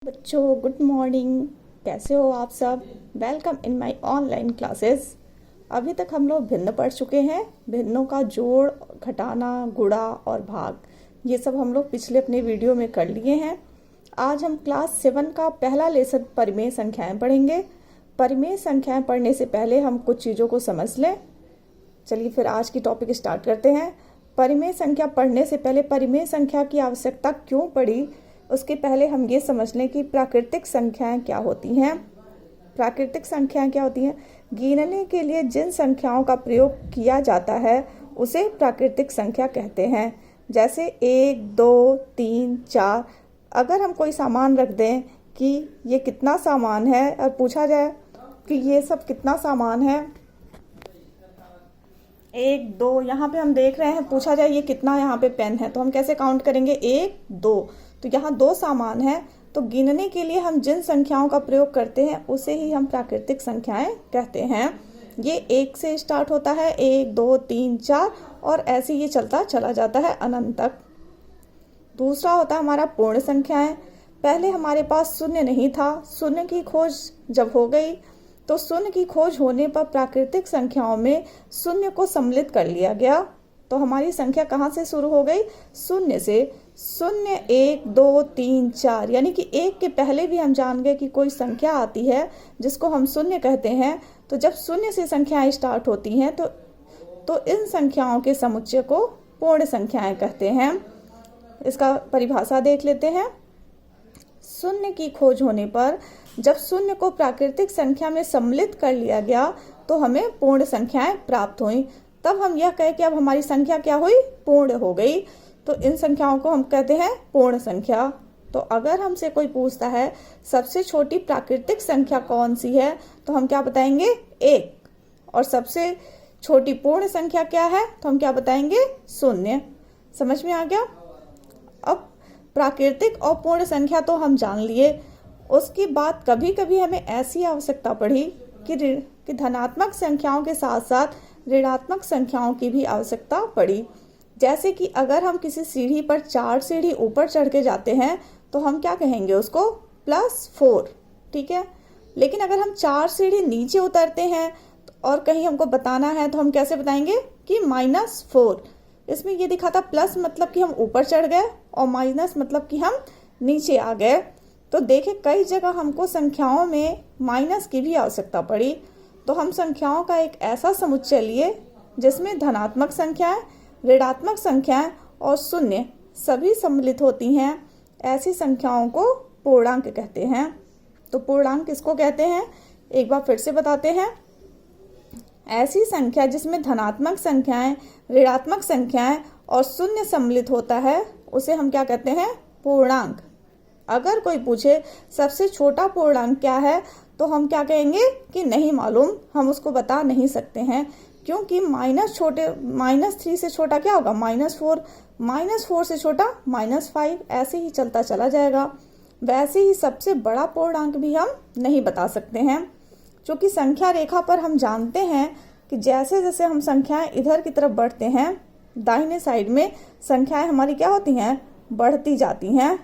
बच्चों good morning. कैसे हो आप सब? Welcome in my online classes. अभी तक हम लोग भिन्न पढ़ चुके हैं। भिन्नों का जोड़, घटाना, गुणा और भाग, ये सब हम लोग पिछले अपने वीडियो में कर लिए हैं। आज हम क्लास 7 का पहला लेसन परिमेय संख्याएं पढ़ेंगे। परिमेय संख्याएं पढ़ने से पहले हम कुछ चीज़ों को समझ लें। चलिए फिर आज की टॉपिक स्टार्ट करते हैं। परिमेय संख्या पढ़ने से पहले परिमेय संख्या की आवश्यकता क्यों पड़ी, उसके पहले हम ये समझ लें कि प्राकृतिक संख्याएं क्या होती हैं। प्राकृतिक संख्याएं क्या होती हैं? गिनने के लिए जिन संख्याओं का प्रयोग किया जाता है उसे प्राकृतिक संख्या कहते हैं। जैसे 1, 2, 3, 4। अगर हम कोई सामान रख दें कि ये कितना सामान है और पूछा जाए कि ये सब कितना सामान है, 1, 2, यहाँ पे हम देख रहे हैं, पूछा जाए ये कितना यहाँ पे पेन है, तो हम कैसे काउंट करेंगे? 1, 2। तो यहाँ 2 सामान है। तो गिनने के लिए हम जिन संख्याओं का प्रयोग करते हैं उसे ही हम प्राकृतिक संख्याएं कहते हैं। ये 1 से स्टार्ट होता है, 1, 2, 3, 4 और ऐसे ये चलता चला जाता है अनंत तक। दूसरा होता है हमारा पूर्ण संख्याएं। पहले हमारे पास शून्य नहीं था, शून्य की खोज जब हो गई तो शून्य की खोज होने पर प्राकृतिक संख्याओं में शून्य को सम्मिलित कर लिया गया। तो हमारी संख्या कहाँ से शुरू हो गई? शून्य से। 0, 1, 2, 3, 4, यानी कि 1 के पहले भी हम जान गए कि कोई संख्या आती है जिसको हम शून्य कहते हैं। तो जब शून्य से संख्याएं स्टार्ट होती हैं तो इन संख्याओं के समुच्चय को पूर्ण संख्याएं कहते हैं। इसका परिभाषा देख लेते हैं। शून्य की खोज होने पर जब शून्य को प्राकृतिक संख्या में सम्मिलित कर लिया गया तो हमें पूर्ण संख्याएं प्राप्त हुई। तब हम यह कहें कि अब हमारी संख्या क्या हुई? पूर्ण हो गई। तो इन संख्याओं को हम कहते हैं पूर्ण संख्या। तो अगर हमसे कोई पूछता है सबसे छोटी प्राकृतिक संख्या कौन सी है, तो हम क्या बताएंगे? 1। और सबसे छोटी पूर्ण संख्या क्या है, तो हम क्या बताएंगे? 0। समझ में आ गया? अब प्राकृतिक और पूर्ण संख्या तो हम जान लिए। उसके बाद कभी कभी हमें ऐसी आवश्यकता पड़ी कि धनात्मक संख्याओं के साथ साथ ऋणात्मक संख्याओं की भी आवश्यकता पड़ी। जैसे कि अगर हम किसी सीढ़ी पर 4 सीढ़ी ऊपर चढ़ के जाते हैं तो हम क्या कहेंगे उसको? +4। ठीक है। लेकिन अगर हम 4 सीढ़ी नीचे उतरते हैं और कहीं हमको बताना है तो हम कैसे बताएंगे कि -4। इसमें ये दिखा था प्लस मतलब कि हम ऊपर चढ़ गए और माइनस मतलब कि हम नीचे आ गए। तो देखें कई जगह हमको संख्याओं में माइनस की भी आवश्यकता पड़ी। तो हम संख्याओं का एक ऐसा समुच्चय लिए जिसमें धनात्मक संख्याएं, ऋणात्मक संख्याएं और शून्य सभी सम्मिलित होती हैं। ऐसी संख्याओं को पूर्णांक कहते हैं। तो पूर्णांक किसको कहते हैं? एक बार फिर से बताते हैं। ऐसी संख्या जिसमें धनात्मक संख्याएं, ऋणात्मक संख्याएं और शून्य सम्मिलित होता है उसे हम क्या कहते हैं? पूर्णांक। अगर कोई पूछे सबसे छोटा पूर्णांक क्या है, तो हम क्या कहेंगे कि नहीं मालूम, हम उसको बता नहीं सकते हैं। क्योंकि -3 से छोटा क्या होगा? -4, -4 से छोटा -5, ऐसे ही चलता चला जाएगा। वैसे ही सबसे बड़ा पूर्णांक भी हम नहीं बता सकते हैं। क्योंकि संख्या रेखा पर हम जानते हैं कि जैसे जैसे हम संख्याएं इधर की तरफ बढ़ते हैं, दाहिने साइड में संख्याएं हमारी क्या होती हैं? बढ़ती जाती हैं।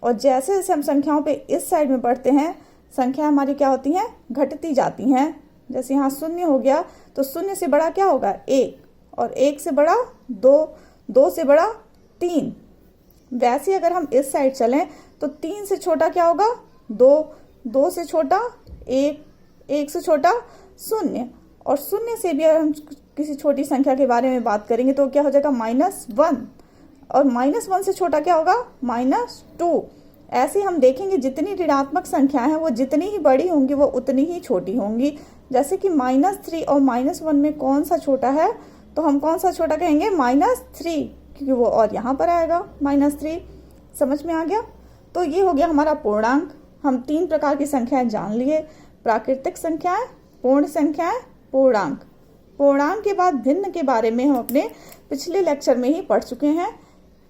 और जैसे जैसे हम संख्याओं पे इस साइड में बढ़ते हैं, संख्या हमारी क्या होती हैं? घटती जाती हैं। जैसे यहाँ 0 हो गया तो 0 से बड़ा क्या होगा? 1, और 1 से बड़ा 2, 2 से बड़ा 3। वैसे अगर हम इस साइड चलें तो 3 से छोटा क्या होगा? 2, 2 से छोटा 1, 1 से छोटा 0, और 0 से भी अगर हम किसी छोटी संख्या के बारे में बात करेंगे तो क्या हो जाएगा? -1, और -1 से छोटा क्या होगा? -2। ऐसे हम देखेंगे जितनी ऋणात्मक संख्याएं हैं वो जितनी ही बड़ी होंगी वो उतनी ही छोटी होंगी। जैसे कि -3 और -1 में कौन सा छोटा है, तो हम कौन सा छोटा कहेंगे? -3, क्योंकि वो और यहाँ पर आएगा -3। समझ में आ गया? तो ये हो गया हमारा पूर्णांक। हम 3 प्रकार की संख्याएं जान लिए: प्राकृतिक संख्याएं, पूर्ण संख्याएं, पूर्णांक। पूर्णांक के बाद भिन्न के बारे में हम अपने पिछले लेक्चर में ही पढ़ चुके हैं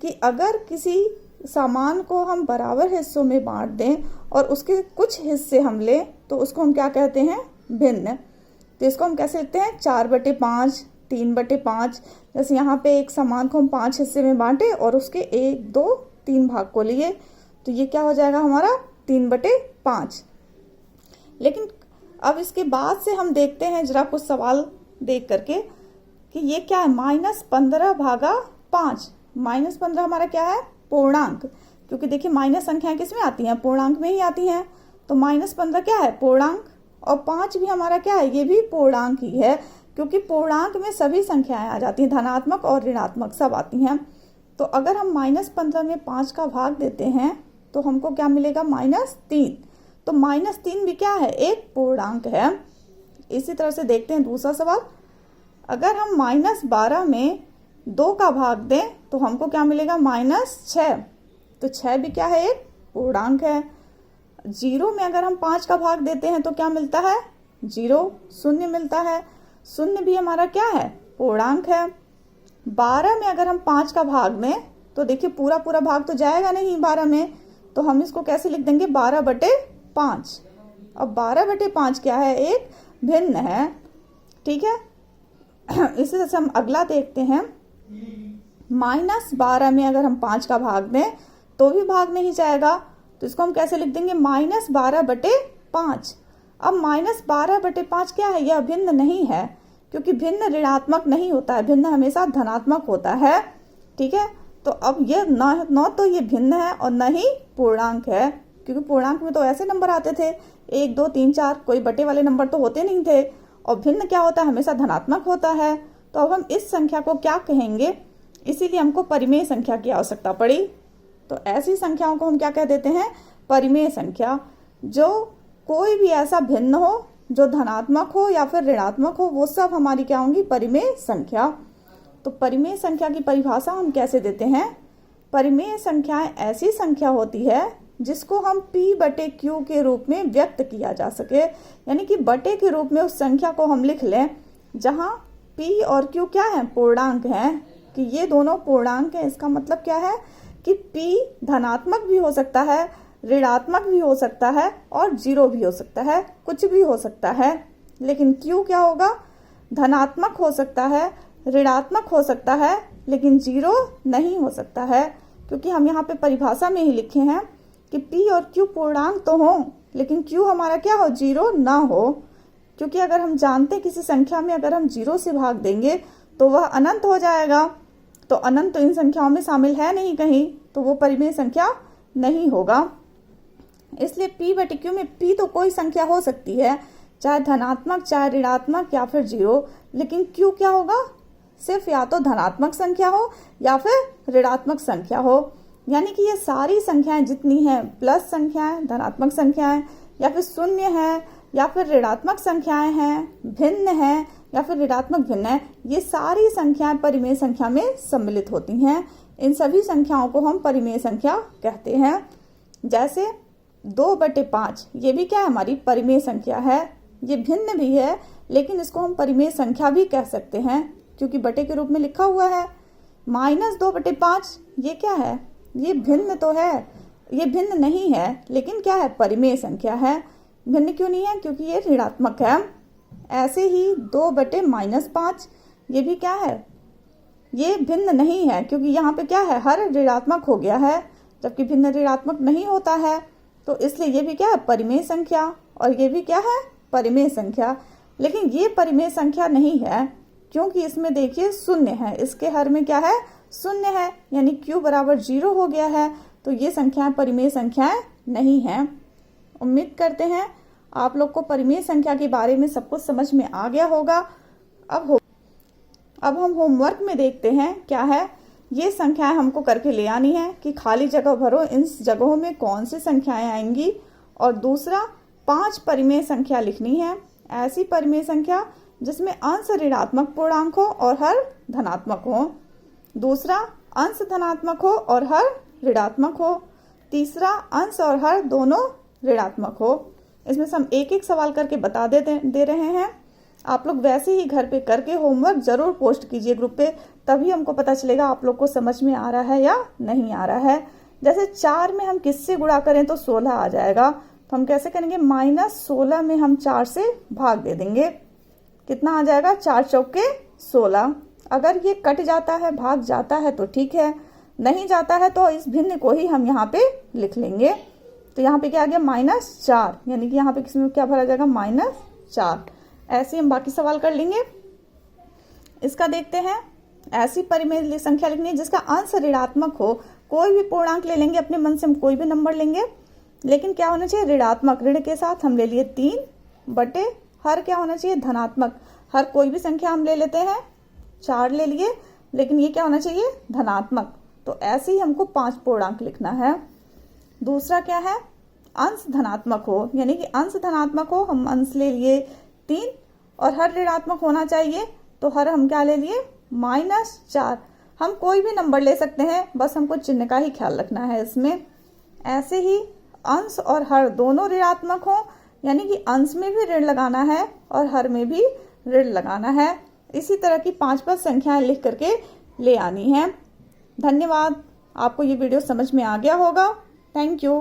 कि अगर किसी सामान को हम बराबर हिस्सों में बांट दें और उसके कुछ हिस्से हम लें तो उसको हम क्या कहते हैं? भिन्न। तो इसको हम कैसे लिखते हैं? 4/5, 3/5। जैसे यहाँ पे एक सामान को हम 5 हिस्से में बांटे और उसके 1, 2, 3 भाग को लिए तो ये क्या हो जाएगा हमारा 3/5। लेकिन अब इसके बाद से हम देखते हैं जरा कुछ सवाल देख करके कि ये क्या है, -15/5। -15 हमारा क्या है, पूर्णांक, क्योंकि देखिए माइनस संख्याएं किस में आती हैं, पूर्णांक में ही आती हैं। तो -15 क्या है, पूर्णांक, और 5 भी हमारा क्या है, ये भी पूर्णांक ही है, क्योंकि पूर्णांक में सभी संख्याएं आ जाती हैं, धनात्मक और ऋणात्मक सब आती हैं। तो अगर हम -15 में 5 का भाग देते हैं तो हमको क्या मिलेगा, -3। तो -3 भी क्या है, एक पूर्णांक है। इसी तरह से देखते हैं दूसरा सवाल। अगर हम -12 में 2 का भाग दें तो हमको क्या मिलेगा, -6। तो 6 भी क्या है, एक पूर्णांक है। 0 में अगर हम 5 का भाग देते हैं तो क्या मिलता है, 0, शून्य मिलता है। शून्य भी हमारा क्या है, पूर्णांक है। 12 में अगर हम 5 का भाग दें तो देखिए पूरा पूरा भाग तो जाएगा नहीं 12 में, तो हम इसको कैसे लिख देंगे, 12/5। अब 12/5 क्या है, एक भिन्न है। ठीक है, इसी तरह से हम अगला देखते हैं। -12 में अगर हम 5 का भाग दें तो भी भाग नहीं जाएगा, तो इसको हम कैसे लिख देंगे, -12/5। अब -12/5 क्या है, यह भिन्न नहीं है, क्योंकि भिन्न ऋणात्मक नहीं होता है, भिन्न हमेशा धनात्मक होता है। ठीक है, तो अब ये न तो ये भिन्न है और न ही पूर्णांक है, क्योंकि पूर्णांक में तो ऐसे नंबर आते थे 1, 2, 3, 4, कोई बटे वाले नंबर तो होते नहीं थे। और भिन्न क्या होता है, हमेशा धनात्मक होता है। तो अब हम इस संख्या को क्या कहेंगे, इसीलिए हमको परिमेय संख्या की आवश्यकता पड़ी। तो ऐसी संख्याओं को हम क्या कह देते हैं, परिमेय संख्या। जो कोई भी ऐसा भिन्न हो जो धनात्मक हो या फिर ऋणात्मक हो, वो सब हमारी क्या होंगी, परिमेय संख्या। तो परिमेय संख्या की परिभाषा हम कैसे देते हैं, परिमेय संख्याएं ऐसी संख्या होती है जिसको हम P/Q के रूप में व्यक्त किया जा सके, यानी कि बटे के रूप में उस संख्या को हम लिख लें जहां P और Q क्या है, पूर्णांक हैं, कि ये दोनों पूर्णांक हैं। इसका मतलब क्या है कि P धनात्मक भी हो सकता है, ऋणात्मक भी हो सकता है और 0 भी हो सकता है, कुछ भी हो सकता है। लेकिन Q क्या होगा, धनात्मक हो सकता है, ऋणात्मक हो सकता है, लेकिन 0 नहीं हो सकता है, क्योंकि हम यहाँ पे परिभाषा में ही लिखे हैं कि P और Q पूर्णांक तो हो, लेकिन Q हमारा क्या हो, 0 ना हो। क्योंकि अगर हम जानते हैं किसी संख्या में अगर हम 0 से भाग देंगे तो वह अनंत हो जाएगा, तो अनंत तो इन संख्याओं में शामिल है नहीं कहीं, तो वो परिमेय संख्या नहीं होगा। इसलिए P/Q में P तो कोई संख्या हो सकती है, चाहे धनात्मक चाहे ऋणात्मक या फिर 0, लेकिन Q क्या होगा, सिर्फ या तो धनात्मक संख्या हो या फिर ऋणात्मक संख्या हो। यानी कि ये सारी संख्याएं जितनी हैं, प्लस संख्याएं, धनात्मक संख्याएं, या फिर शून्य है, या फिर ऋणात्मक संख्याएं हैं, भिन्न है, या फिर ऋणात्मक भिन्न है, ये सारी संख्याएं परिमेय संख्या में सम्मिलित होती हैं। इन सभी संख्याओं को हम परिमेय संख्या कहते हैं। जैसे 2/5, ये भी क्या है, हमारी परिमेय संख्या है। ये भिन्न भी है, लेकिन इसको हम परिमेय संख्या भी कह सकते हैं, क्योंकि बटे के रूप में लिखा हुआ है। -2/5 ये क्या है, ये भिन्न तो है, ये भिन्न नहीं है, लेकिन क्या है, परिमेय संख्या है। भिन्न क्यों नहीं है, क्योंकि ये ऋणात्मक है। ऐसे ही 2/-5 ये भी क्या है, ये भिन्न नहीं है, क्योंकि यहाँ पे क्या है, हर ऋणात्मक हो गया है, जबकि भिन्न ऋणात्मक नहीं होता है, तो इसलिए ये भी क्या है, परिमेय संख्या। और ये भी क्या है, परिमेय संख्या। लेकिन ये परिमेय संख्या नहीं है, क्योंकि इसमें देखिए शून्य है, इसके हर में क्या है, शून्य है, यानी Q = 0 हो गया है, तो ये संख्याएं परिमेय संख्याएं नहीं हैं। उम्मीद करते हैं आप लोग को परिमेय संख्या के बारे में सब कुछ समझ में आ गया होगा। अब हम होमवर्क में देखते हैं क्या है। ये संख्याएं हमको करके ले आनी है कि खाली जगह भरो, इन जगहों में कौन सी संख्याएं आएंगी। और दूसरा, 5 परिमेय संख्या लिखनी है, ऐसी परिमेय संख्या जिसमें अंश ऋणात्मक पूर्णांक हो और हर धनात्मक हो। दूसरा, अंश धनात्मक हो और हर ऋणात्मक हो। तीसरा, अंश और हर दोनों ऋणात्मक हो। इसमें से हम एक एक सवाल करके बता दे रहे हैं। आप लोग वैसे ही घर पे करके होमवर्क जरूर पोस्ट कीजिए ग्रुप पे, तभी हमको पता चलेगा आप लोग को समझ में आ रहा है या नहीं आ रहा है। जैसे 4 में हम किससे गुणा करें तो 16 आ जाएगा, तो हम कैसे करेंगे, -16 में हम 4 से भाग दे देंगे, कितना आ जाएगा, 4 चौके 16। अगर ये कट जाता है, भाग जाता है तो ठीक है, नहीं जाता है तो इस भिन्न को ही हम यहाँ पे लिख लेंगे। तो यहाँ पे क्या आ गया -4, यानी कि यहाँ पे किसमें क्या भरा जाएगा -4। ऐसे हम बाकी सवाल कर लेंगे। इसका देखते हैं, ऐसी परिमेय संख्या लिखनी है जिसका अंश ऋणात्मक हो। कोई भी पूर्णांक ले लेंगे, अपने मन से हम कोई भी नंबर लेंगे, लेकिन क्या होना चाहिए ऋणात्मक। ऋण के साथ हम ले लिए 3 बटे हर क्या होना चाहिए धनात्मक। हर कोई भी संख्या हम ले लेते हैं, 4 ले लिए, लेकिन ये क्या होना चाहिए धनात्मक। तो ऐसे ही हमको 5 पूर्णांक लिखना है। दूसरा क्या है, अंश धनात्मक हो, यानी कि अंश धनात्मक हो, हम अंश ले लिए 3 और हर ऋणात्मक होना चाहिए, तो हर हम क्या ले लिए -4। हम कोई भी नंबर ले सकते हैं, बस हमको चिन्ह का ही ख्याल रखना है इसमें। ऐसे ही अंश और हर दोनों ऋणात्मक हो, यानी कि अंश में भी ऋण लगाना है और हर में भी ऋण लगाना है। इसी तरह की 5 संख्याएं लिख करके ले आनी है। धन्यवाद। आपको ये वीडियो समझ में आ गया होगा। Thank you.